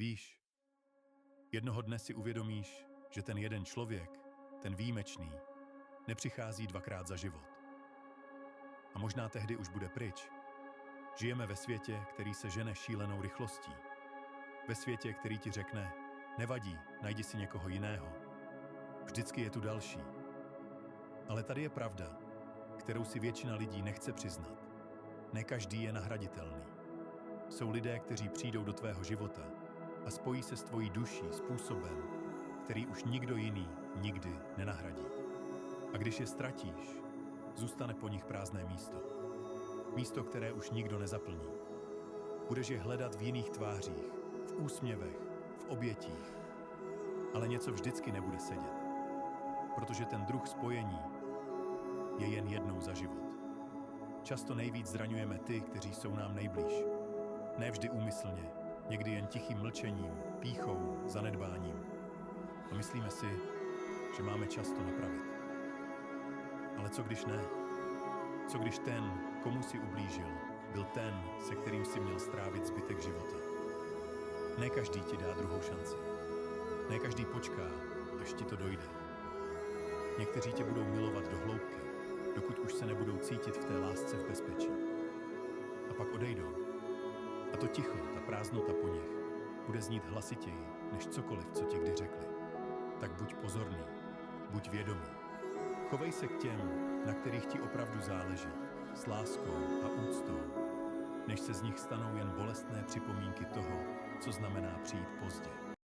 Víš, jednoho dne si uvědomíš, že ten jeden člověk, ten výjimečný, nepřichází dvakrát za život. A možná tehdy už bude pryč. Žijeme ve světě, který se žene šílenou rychlostí. Ve světě, který ti řekne, nevadí, najdi si někoho jiného. Vždycky je tu další. Ale tady je pravda, kterou si většina lidí nechce přiznat. Ne každý je nahraditelný. Jsou lidé, kteří přijdou do tvého života a spojí se s tvojí duší způsobem, který už nikdo jiný nikdy nenahradí. A když je ztratíš, zůstane po nich prázdné místo. Místo, které už nikdo nezaplní. Budeš je hledat v jiných tvářích, v úsměvech, v obětích. Ale něco vždycky nebude sedět. Protože ten druh spojení je jen jednou za život. Často nejvíc zraňujeme ty, kteří jsou nám nejblíž. Ne vždy úmyslně, někdy jen tichým mlčením, pýchou, zanedbáním. A myslíme si, že máme čas to napravit. Ale co když ne? Co když ten, komu si ublížil, byl ten, se kterým si měl strávit zbytek života? Ne každý ti dá druhou šanci. Ne každý počká, až ti to dojde. Někteří tě budou milovat do hloubky, dokud už se nebudou cítit v té lásce v bezpečí. A pak odejdou. A to ticho, ta prázdnota po nich, bude znít hlasitěji, než cokoliv, co ti kdy řekli. Tak buď pozorný, buď vědomý. Chovej se k těm, na kterých ti opravdu záleží, s láskou a úctou, než se z nich stanou jen bolestné připomínky toho, co znamená přijít pozdě.